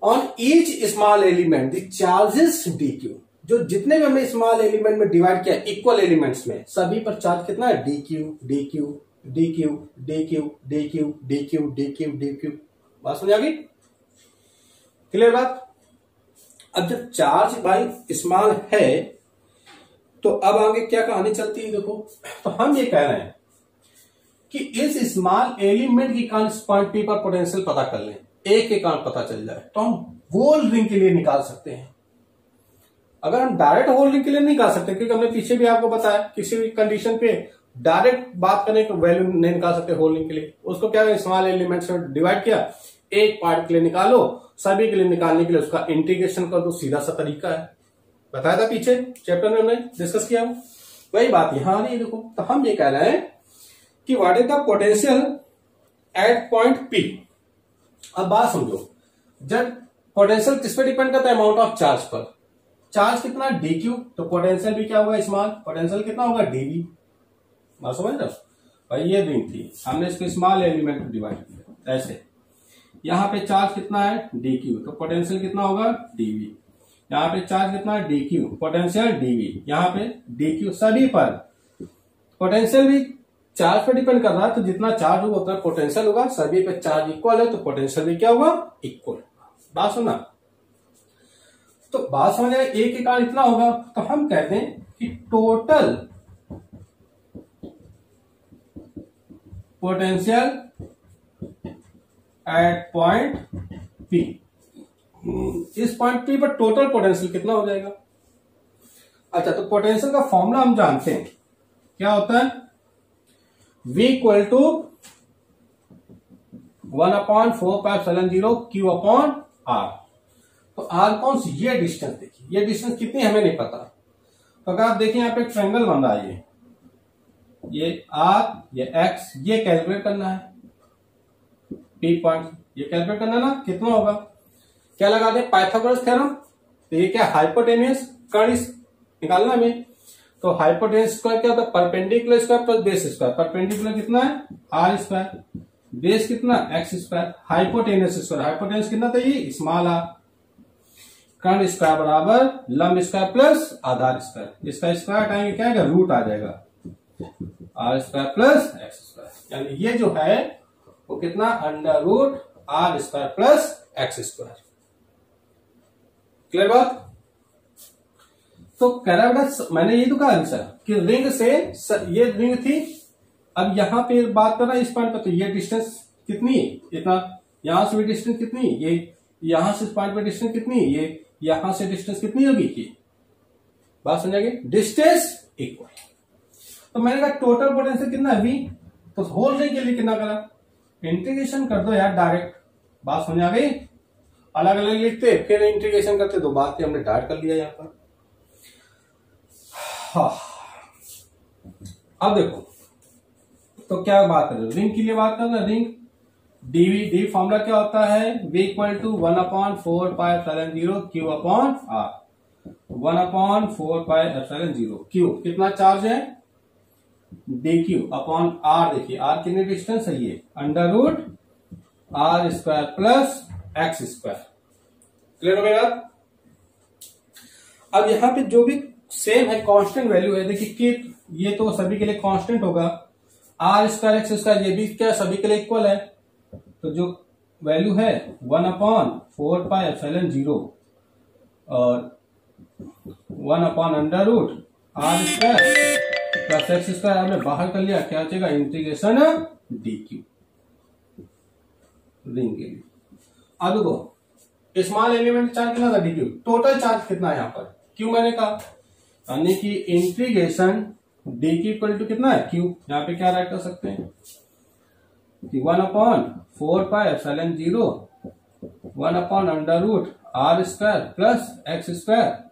on each small element the charges dq। जो जितने भी हमने स्मॉल एलिमेंट में डिवाइड किया इक्वल एलिमेंट्स में, सभी पर चार्ज कितना है, dq dq dq dq dq dq dq dq। बात समझ आ गई। क्लियर बात। अब जब चार्ज भाई स्मॉल है, तो अब आगे क्या कहानी चलती है देखो। तो हम ये कह रहे हैं कि इस स्मॉल एलिमेंट की कॉन्स्टेंट P पर पोटेंशियल पता कर लें, एक के कारण पता चल जाए, तो हम होल रिंग के लिए निकाल सकते हैं। अगर हम डायरेक्ट होल रिंग के लिए नहीं निकाल सकते, क्योंकि हमने पीछे भी आपको बताया किसी भी कंडीशन पे डायरेक्ट बात करने को वैल्यू नहीं निकाल सकते होल रिंग के लिए। उसको क्या स्मॉल एलिमेंट से डिवाइड किया, एक पार्ट के लिए निकालो, सभी के लिए निकालने के लिए उसका इंटीग्रेशन कर दो, सीधा सा तरीका है, बताया था पीछे चैप्टर में हमने डिस्कस किया। वही बात यहाँ आ रही है। देखो तो हम ये कह रहे हैं कि what is the potential at point P. अब बात समझो, जब पोटेंशियल किस पे डिपेंड करता है, अमाउंट ऑफ चार्ज पर। चार्ज कितना डी क्यू, तो पोटेंशियल भी क्या होगा, स्मॉल, पोटेंशियल कितना होगा डीवी। बात समझ रहे हो भाई, ये रिंग थी, हमने इसको स्मॉल एलिमेंट डिवाइड किया ऐसे। यहाँ पे चार्ज कितना है डी क्यू, तो पोटेंशियल कितना होगा डीवी। यहाँ पे चार्ज कितना है डी क्यू, पोटेंशियल डीवी। यहाँ पे डी क्यू, सभी पर पोटेंशियल भी चार्ज पर डिपेंड कर रहा है, तो जितना चार्ज होगा उतना पोटेंशियल होगा। सभी पे चार्ज इक्वल है तो पोटेंशियल भी क्या होगा, इक्वल। बात सुनना, तो बात समझ आए, एक के कारण इतना होगा, तो हम कहते हैं कि total potential at point P, इस पॉइंट पी पर टोटल पोटेंशियल कितना हो जाएगा। अच्छा, तो पोटेंशियल का फॉर्मूला हम जानते हैं, क्या होता है, V equal to 1/4πε0 Q upon R। तो R कौन सी, ये डिस्टेंस देखिए, ये डिस्टेंस कितनी हमें नहीं पता। तो अगर आप देखें यहाँ पे एक ट्रायंगल बन रहा है, ये R, ये X, ये कैलकुलेट करना है, P पॉइंट ये कैलकुलेट करना ना, कितना होगा, क्या लगा दे, पाइथागोरस थ्योरम। तो ये क्या, हाइपोटेनियस कर्ण निकालना हमें। तो हाइपोटेनियस स्क्वायर क्या होता है, perpendicular square plus base square. Perpendicular कितना है आर स्क्वायर, बेस कितना x square, hypotenuse square, hypotenuse कितना था ये स्मॉल आर, कर्ण स्क्वायर बराबर लंब स्क्वायर प्लस आधार स्क्वायर। इसका स्क्वायर हटाएंगे क्या आएगा, रूट आ जाएगा, r square plus x square. यानी ये जो है वो कितना, under root are square plus x square. Clear बात। तो कह रहा बेटा, मैंने ये तो कहा आंसर कि रिंग से, ये रिंग थी, अब यहां पे बात करना इस पॉइंट पर, तो ये डिस्टेंस कितनी है, इतना, यहां से भी डिस्टेंस कितनी, ये यहां से इस पॉइंट पर डिस्टेंस कितनी, ये यहां से डिस्टेंस कितनी होगी, ये बात समझ आ गई, डिस्टेंस इक्वल। तो मैंने कहा टोटल पोटेंशियल कितना है V, तो होल रिंग के लिए कितना करा, इंटीग्रेशन कर दो यार डायरेक्ट। बात समझ आ गई, अलग अलग लिखते फिर इंटीग्रेशन करते, दो बात हमने डायरेक्ट कर लिया यहाँ पर। हाँ, अब देखो तो क्या बात कर रहे हो, रिंग के लिए बात कर रहे हैं, रिंग डीवी, डी फॉर्मूला क्या होता है, V equal to 1/4πε0 Q upon R। 1/4πε0 Q कितना चार्ज है डी क्यू अपॉन R, देखिए R कितनी डिस्टेंस है, ये under root are square plus x square. Clear हो गया। अब यहां पे जो भी सेम है कांस्टेंट वैल्यू है, देखिए कि ये तो सभी के लिए कांस्टेंट होगा, आर स्क्वायर एक्स स्क्वायर ये भी क्या सभी के लिए इक्वल है। तो जो वैल्यू है 1/4πε0 और 1/√r square plus x square हमने बाहर कर लिया, क्या हो जाएगा, इंटीग्रेशन डी क्यू रिंग के लिए। अब देखो स्मॉल एलिमेंट चार्ज कितना था डी क्यू, टोटल चार्ज कितना है यहाँ पर, क्यों मैंने कहा, यानी कि integration d q equal to कितना है क्यू। यहाँ पे क्या राइट कर सकते हैं, 1/4πε0 1/√r square plus x square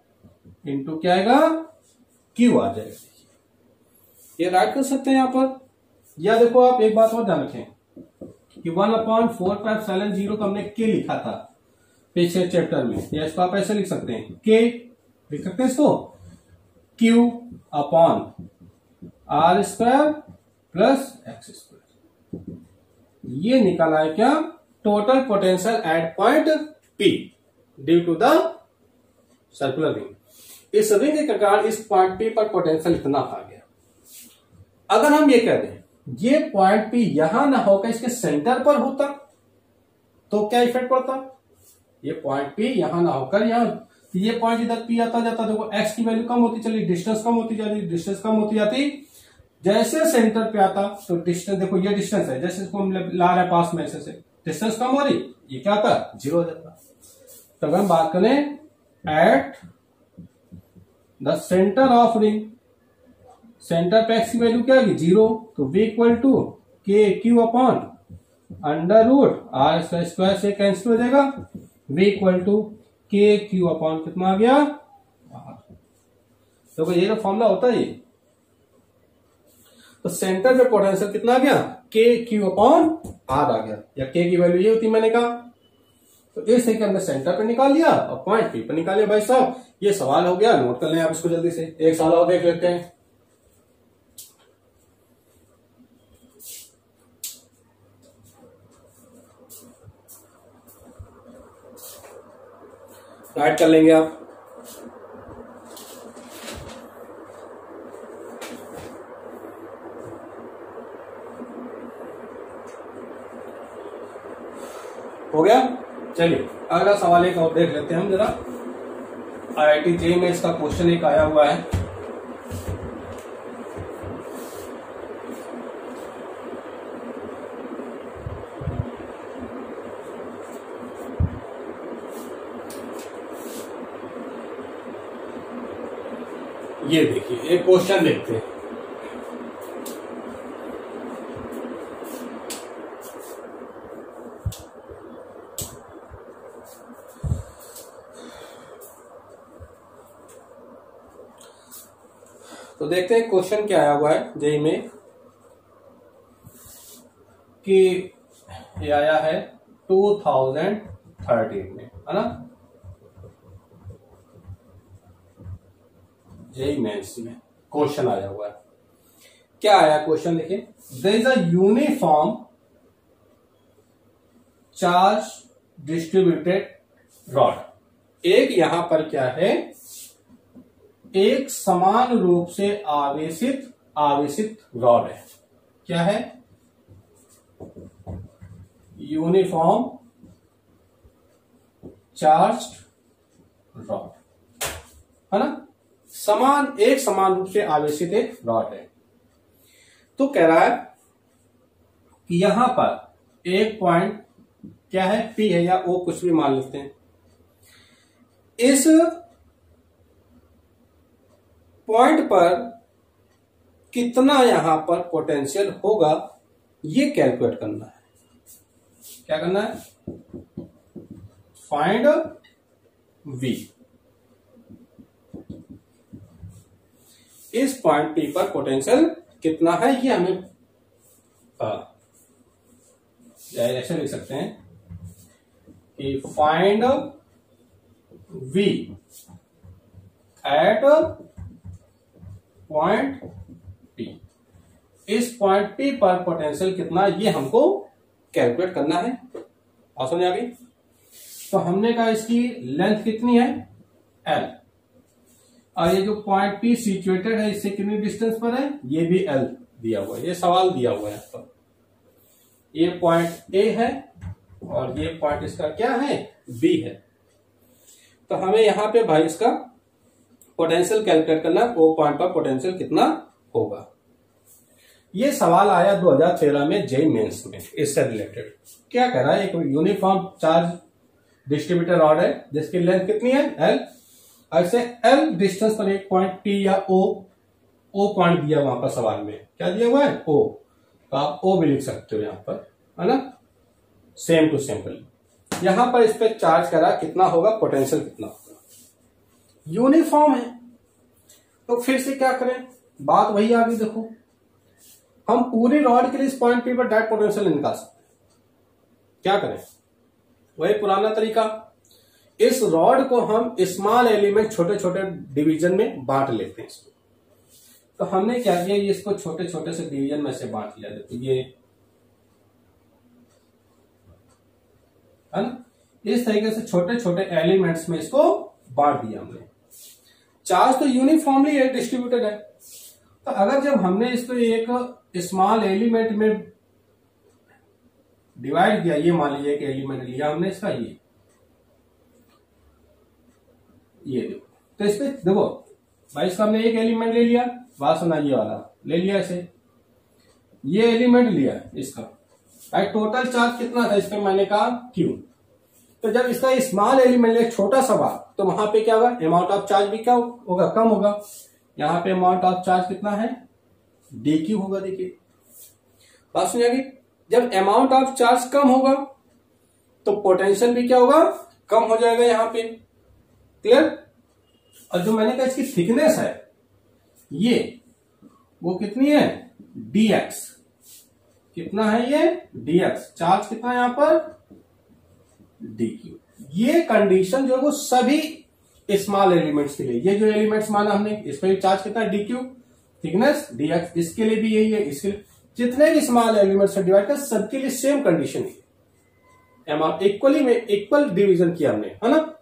into क्या आएगा, क्यू आ जाएगा। ये राइट कर सकते हैं यहाँ पर। या देखो आप एक बात और ध्यान रखें कि 1/4πε0 को हमने के लिखा था पिछले चैप्टर में, या इसको आप ऐसे लिख सकते हैं, के लिख सकते हैं इसको, q upon r square plus x square. ये निकाला है क्या, total potential at point p due to the circular ring. इस रिंग के कारण इस पॉइंट पी पर पोटेंशियल इतना आ गया। अगर हम ये कह दें ये पॉइंट पी यहां ना होकर इसके सेंटर पर होता तो क्या इफेक्ट पड़ता, ये पॉइंट पी यहां ना होकर यहां, तो ये पॉइंट इधर पी आता जाता, देखो एक्स की वैल्यू कम होती चली, डिस्टेंस कम होती जाती, डिस्टेंस कम होती जाती, जैसे सेंटर पे आता तो डिस्टेंस, देखो ये डिस्टेंस है, जैसे इसको हम ला रहे हैं पास में, ऐसे से डिस्टेंस कम हो रही, ये क्या आता, जीरो हो जाता। तो अगर हम बात करें at the centre of ring, centre पे एक्स की वैल्यू क्या होगी, जीरो, तो v equal to k q upon under root are square से कैंसिल हो जाएगा, V equal to k q upon कितना आ गया R। देखो ये तो फॉर्मूला होता है। तो सेंटर पे पोटेंशियल कितना आ गया के क्यू अपॉन आर आ गया, या के की वैल्यू ये होती मैंने कहा। तो इस के हमने सेंटर पे निकाल लिया और पॉइंट पी पे निकाल लिया। भाई साहब ये सवाल हो गया, नोट कर लें आप इसको जल्दी से। एक सवाल और देख लेते हैं। राइट कर लेंगे आप। हो गया। चलिए अगला सवाल एक और देख लेते हैं हम जरा। IIT JEE में इसका क्वेश्चन एक आया हुआ है। ये देखिए एक क्वेश्चन देखते हैं। तो देखते हैं क्वेश्चन क्या आया हुआ है जेई में कि ये आया है 2013 में, है ना, जेई मेंस में क्वेश्चन आया हुआ है। क्या आया क्वेश्चन देखिए। There is a uniform charge distributed rod. एक यहां पर क्या है, एक समान रूप से आवेशित रॉड है। क्या है, यूनिफॉर्म चार्ज्ड रॉड, है ना, एक समान रूप से आवेशित एक रॉड है। तो कह रहा है कि यहां पर एक पॉइंट क्या है, पी है या ओ कुछ भी मान लेते हैं। इस पॉइंट पर कितना यहां पर पोटेंशियल होगा ये कैलकुलेट करना है। क्या करना है, फाइंड V। इस पॉइंट P पर पोटेंशियल कितना है ये हमें ऐसे लिख सकते हैं कि find V at point P। इस पॉइंट P पर पोटेंशियल कितना ये हमको कैलकुलेट करना है। और समझ आ गई। तो हमने कहा इसकी लेंथ कितनी है L, और ये जो पॉइंट P सिचुएटेड है इससे कितनी डिस्टेंस पर है, ये भी L दिया हुआ है। ये सवाल दिया हुआ है तो ये पॉइंट A है और ये पॉइंट इसका क्या है, B है। तो हमें यहां पे भाई इसका पोटेंशियल कैलकुलेट करना, वो पॉइंट पर पोटेंशियल कितना होगा। ये सवाल आया 2013 में जेई मेंस में। इससे रिलेटेड क्या कह रहा है, एक यूनिफॉर्म चार्ज डिस्ट्रीब्यूटर रॉड है जिसकी लेंथ कितनी है L, ऐसे L डिस्टेंस पर एक पॉइंट P या O पॉइंट दिया वहां पर सवाल में। क्या दिया हुआ है, O। तो आप O भी लिख सकते हो यहां पर, है ना, सेम टू सेम। यहां पर इस पे चार्ज करा कितना होगा, पोटेंशियल कितना होगा। यूनिफॉर्म है तो फिर से क्या करें, बात वही आ गई। देखो हम पूरी रॉड के लिए इस पॉइंट P पर डायरेक्ट पोटेंशियल निकाल सकते हैं। क्या करें, वही पुराना तरीका, इस रॉड को हम स्मॉल एलिमेंट छोटे छोटे डिवीजन में बांट लेते हैं इसको। तो हमने क्या किया, ये इसको छोटे छोटे से डिवीजन में से बांट लिया। देखो ये है ना, इस तरीके से छोटे छोटे एलिमेंट्स में इसको बांट दिया हमने। चार्ज तो यूनिफॉर्मली है, डिस्ट्रीब्यूटेड है। तो अगर जब हमने इसको एक स्मॉल एलिमेंट में डिवाइड किया, ये मान लीजिए एक एलिमेंट लिया हमने इसका, ये देखो, तो इस पे देखो भाई इसका हमने एक एलिमेंट ले लिया, बात सुना, ये वाला ले लिया ऐसे, ये एलिमेंट लिया इसका, भाई टोटल चार्ज कितना था इस पे, मैंने कहा Q। तो जब इसका स्मॉल एलिमेंट ले छोटा सा बार, तो वहां पे क्या होगा, अमाउंट ऑफ चार्ज भी क्या होगा, कम होगा। यहां पे अमाउंट ऑफ चार्ज कितना है, dQ होगा। देखिए बात सुनिएगी, जब अमाउंट ऑफ चार्ज कम होगा तो पोटेंशियल भी क्या होगा, कम हो जाएगा यहाँ पे। क्लियर? और जो मैंने कहा इसकी थिकनेस है ये, वो कितनी है? dx। कितना है ये? dx। चार्ज कितना है यहाँ पर? dq। ये कंडीशन जो है वो सभी स्मॉल एलिमेंट्स के लिए, ये जो एलिमेंट्स माना हमने, इस पर चार्ज कितना है? dq, थिकनेस dx, इसके लिए भी यही है, इसके लिए जितने भी स्मॉल एलिमेंट्स से डिवाइड कर सबके लिए सेम कंडीशन है। अमाउंट इक्वली में इक्वल डिवीजन किया हमने, है ना?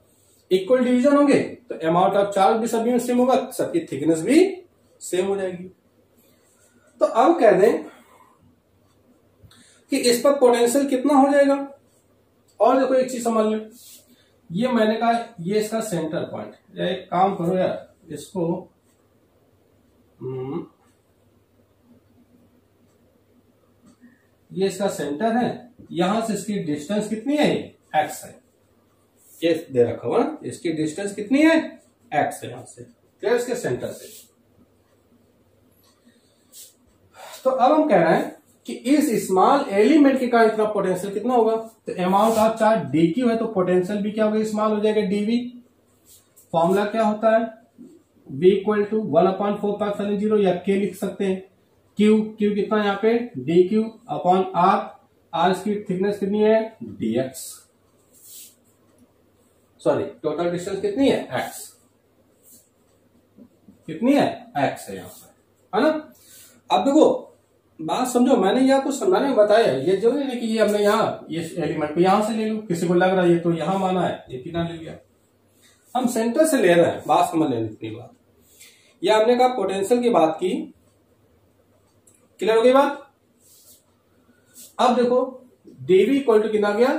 इक्वल डिवीजन होंगे तो अमाउंट ऑफ चार्ज भी सभी में सेम होगा, सबकी थिकनेस भी सेम हो जाएगी। तो अब कह दें कि इस पर पोटेंशियल कितना हो जाएगा। और देखो एक चीज समझ ले, ये मैंने कहा ये इसका सेंटर पॉइंट, या एक काम करो यार, इसको ये इसका सेंटर है, यहां से इसकी डिस्टेंस कितनी है? x है। ये दे रखा हुआ ना, इसकी डिस्टेंस कितनी है? x है यहां से, क्लियर? इसके सेंटर से। तो अब हम कह रहे हैं कि इस स्मॉल एलिमेंट के कारण इतना पोटेंशियल कितना होगा। तो अमाउंट ऑफ चार्ज dq है तो पोटेंशियल भी क्या होगा? स्मॉल हो जाएगा, dv। फॉर्मूला क्या होता है? v इक्वल टू 1/4 या k लिख सकते हैं। q कितना यहाँ पे? dq अपॉन r इसकी थिकनेस कितनी है? dx। सॉरी, टोटल डिस्टेंस कितनी है? x। कितनी है? x है यहां से, है ना? अब देखो बात समझो, मैंने यह कुछ समझाने में बताया, ये जो है कि ये हमने यहाँ ये एलिमेंट को यहां से ले लो, किसी को लग रहा है ये तो यहां माना है, ये कितना ले लिया, हम सेंटर से ले रहे हैं, बात समझ लेने की बात। यह हमने कहा पोटेंशियल की बात की, क्लियर हो गई बात? अब देखो dv इक्वल टू कितना गया?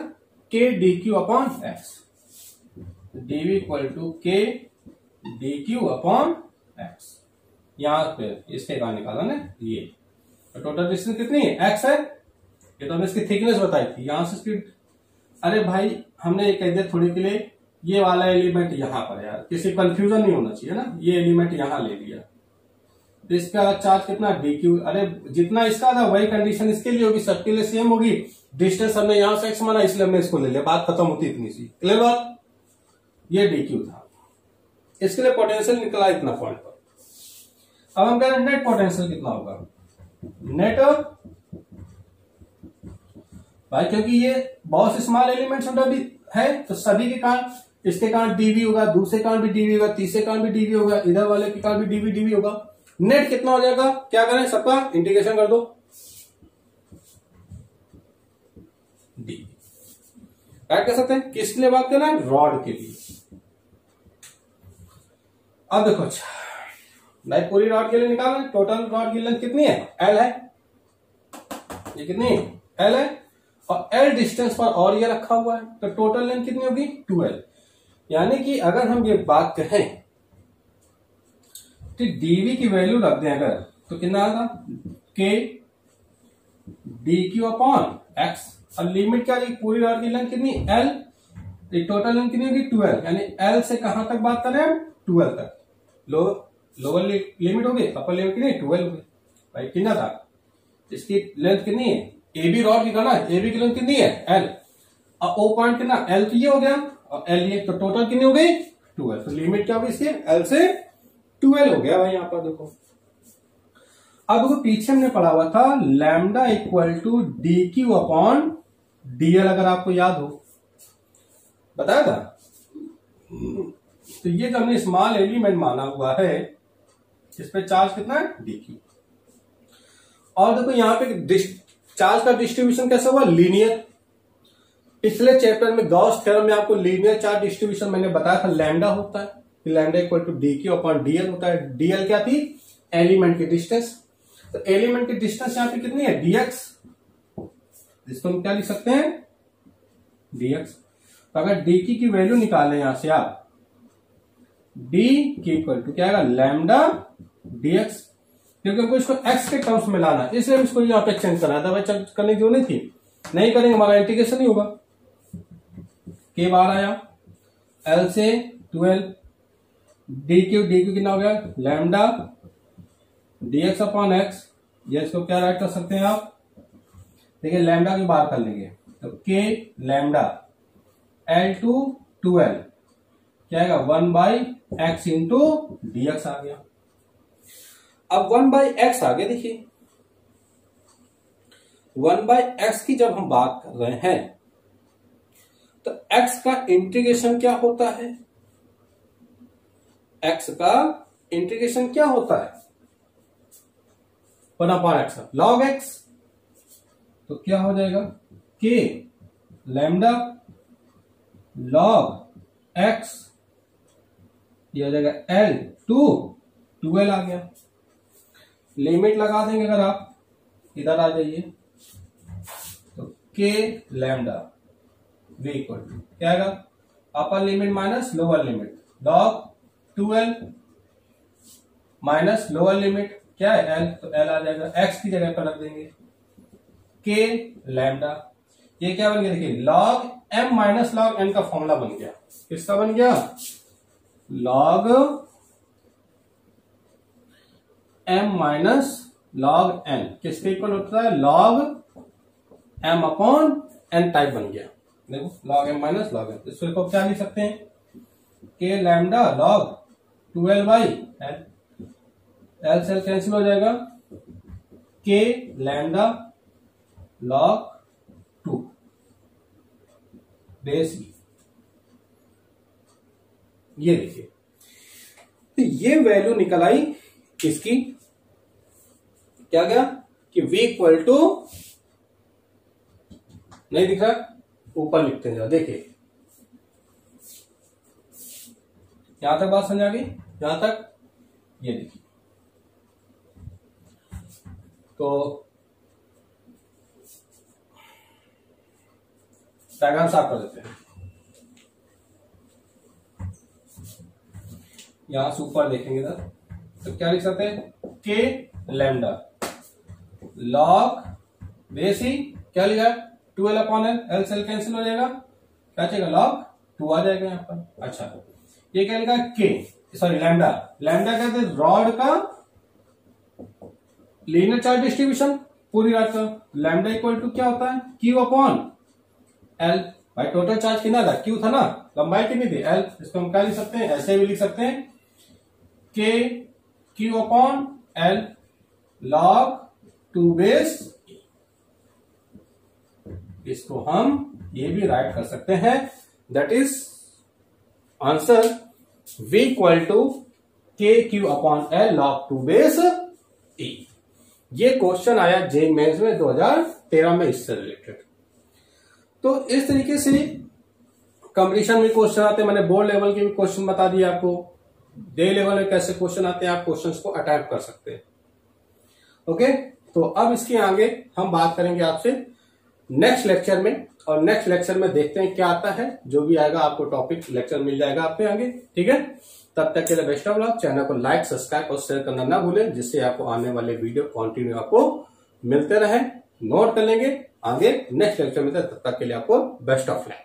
k dq upon x। dv equal to k dq upon x, यहां पे इसके कारण निकाला ना ये। तो टोटल डिस्टेंस कितनी है? x है। ये तो हमने इसकी थिकनेस बताई थी, यहां से इसकी, अरे भाई हमने ये कह दिया थोड़ी के लिए, ये वाला एलिमेंट यहां पर, यार किसी कंफ्यूजन नहीं होना चाहिए ना, ये एलिमेंट यहां ले लिया तो इसका चार्ज कितना? dq। अरे जितना इसका था वही कंडीशन इसके लिए होगी, सबके लिए सेम होगी। डिस्टेंस हमने यहां से x माना इसलिए हमने इसको ले लिया, बात खत्म होती इतनी सी। क्लियर बात? ये dq था, इसके लिए पोटेंशियल निकला इतना पॉइंट पर। अब हम कह रहे हैं नेट पोटेंशियल कितना होगा? नेट भाई, क्योंकि ये बहुत स्मॉल एलिमेंट्स भी है तो सभी के कारण, इसके कारण dv होगा, दूसरे कारण भी dv होगा, तीसरे कारण भी dv होगा, इधर वाले के कारण भी dv होगा। नेट कितना हो जाएगा? क्या करें, सबका इंटीग्रेशन कर दो, d। राइट कर सकते हैं। किसके लिए बात कर रहे हैं? रॉड के लिए। अब देखो, अच्छा भाई पूरी रॉड के लिए निकाल रहे हैं, टोटल रॉड की लेंथ कितनी है? l है, ये कितनी है? l है, और l डिस्टेंस पर और ये रखा हुआ है, तो टोटल लेंथ कितनी होगी? 12। यानी कि अगर हम ये बात कहें कि dv की वैल्यू रख दें अगर, तो कितना आएगा? k dq upon x। और लिमिट क्या रहेगी? पूरी रॉड की लेंथ कितनी? l, टोटल लेंथ कितनी होगी? 12। यानी l से कहां तक बात कर रहे हैं? 12 तक। लोअर लिमिट हो गई, अपर लिमिट कितनी? 12 हो गई। भाई कितना था? इसकी लेंथ कितनी है? ए बी रॉड की करना है, ए बी की लेंथ कितनी है? l। और ओ पॉइंट कितना? l तो ये हो गया, और l ये, तो टोटल कितनी हो गई? 12। तो लिमिट क्या होगी इसकी? l से 12 हो गया भाई यहां पर देखो। अब देखो पीछे हमने पढ़ा हुआ था lambda equal to dq upon dl, अगर आपको याद हो, बताया था। तो ये जो हमने स्मॉल एलिमेंट माना हुआ है, इस पे चार्ज कितना है? dq। और देखो यहाँ पे चार्ज का डिस्ट्रीब्यूशन कैसा हुआ? लीनियर। पिछले चैप्टर में गॉस थ्योरम में आपको लीनियर चार्ज डिस्ट्रीब्यूशन मैंने बताया था, लैम्डा होता है, lambda equal to dq upon dl होता है। dl क्या थी? एलिमेंट की डिस्टेंस। तो एलिमेंट की डिस्टेंस यहाँ पे कितनी है? dx। इसको हम क्या लिख सकते हैं? dx। तो अगर dq की वैल्यू निकालें यहां से आप, d इक्वल टू क्या आएगा? लैम्डा dx, क्योंकि हमको इसको x के टर्म्स में लाना, इसलिए हम इसको यहाँ पे चेंज करना था। भाई करने की जरूरत नहीं थी, नहीं करेंगे हमारा इंटीग्रेशन नहीं होगा। k बार आया, l से 12, dq कितना हो गया? Lambda dx upon x। ये इसको क्या राइट कर सकते हैं आप? देखिए लैम्डा की बार कर लेंगे तो k लैम्डा l टू 12 क्या आएगा 1/x इंटू dx आ गया। अब 1/x आ गया। देखिए 1/x की जब हम बात कर रहे हैं तो x का इंटीग्रेशन क्या होता है, x का इंटीग्रेशन क्या होता है 1/x log x। तो क्या हो जाएगा k लैम्डा log x, ये हो जाएगा L टू 12 आ गया। लिमिट लगा देंगे अगर आप इधर आ जाइए तो k lambda v equal to क्या आएगा upper limit minus lower limit log 12 minus lower limit क्या है L, तो L आ जाएगा। x की जगह पर रख देंगे k लैम्डा, ये क्या बन गया देखिए log m minus log n का फॉर्मूला बन गया। किसका बन गया log m minus log n किसके इक्वल होता है log m upon n type बन गया। देखो log m minus log n, इसको क्या लिख सकते हैं k lambda log 12/l, l से कैंसिल हो जाएगा k lambda log 2 base e। ये देखिए तो ये वैल्यू निकल आई इसकी, क्या गया कि v इक्वल टू, नहीं दिख रहा ऊपर लिखते हैं देखिए, यहां तक बात समझ आ गई, यहां तक ये देखिए। तो डायग्राम साफ कर देते हैं। यहां से ऊपर देखेंगे ना तो क्या लिख सकते हैं k लैम्डा log बेस ही क्या लिखा 12 अपॉन l से l कैंसिल हो जाएगा, क्या चाहिए log 2 आ जाएगा यहां पर। अच्छा ये क्या लिखा k सॉरी लैम्डा, लैम्डा कहते हैं रॉड का लीनियर चार्ज डिस्ट्रीब्यूशन पूरी रात का। लैम्डा इक्वल टू क्या होता है q अपॉन l, भाई टोटल चार्ज कितना था q था ना, लंबाई कितनी थी l, इसको हम क्या लिख सकते हैं ऐसे भी लिख सकते हैं k q upon l log 2 base, इसको हम ये भी राइट कर सकते हैं। That is answer v equal to k q upon l log 2 base e। ये क्वेश्चन आया जेईई मेंस में 2013 में इससे रिलेटेड। तो इस तरीके से कंपटीशन में क्वेश्चन आते हैं, मैंने बोर्ड लेवल के भी क्वेश्चन बता दिए आपको, डे लेवल में कैसे क्वेश्चन आते हैं, आप क्वेश्चंस को अटैम्प्ट कर सकते हैं। ओके, तो अब इसके आगे हम बात करेंगे आपसे नेक्स्ट लेक्चर में, और नेक्स्ट लेक्चर में देखते हैं क्या आता है, जो भी आएगा आपको टॉपिक लेक्चर मिल जाएगा आपके आगे। ठीक है, तब तक के लिए बेस्ट ऑफ लक। चैनल को लाइक सब्सक्राइब और शेयर करना ना भूलें, जिससे आपको आने वाले वीडियो कंटिन्यू आपको मिलते रहे। नोट कर लेंगे आगे नेक्स्ट लेक्चर में, तब तक के लिए आपको बेस्ट ऑफ लक।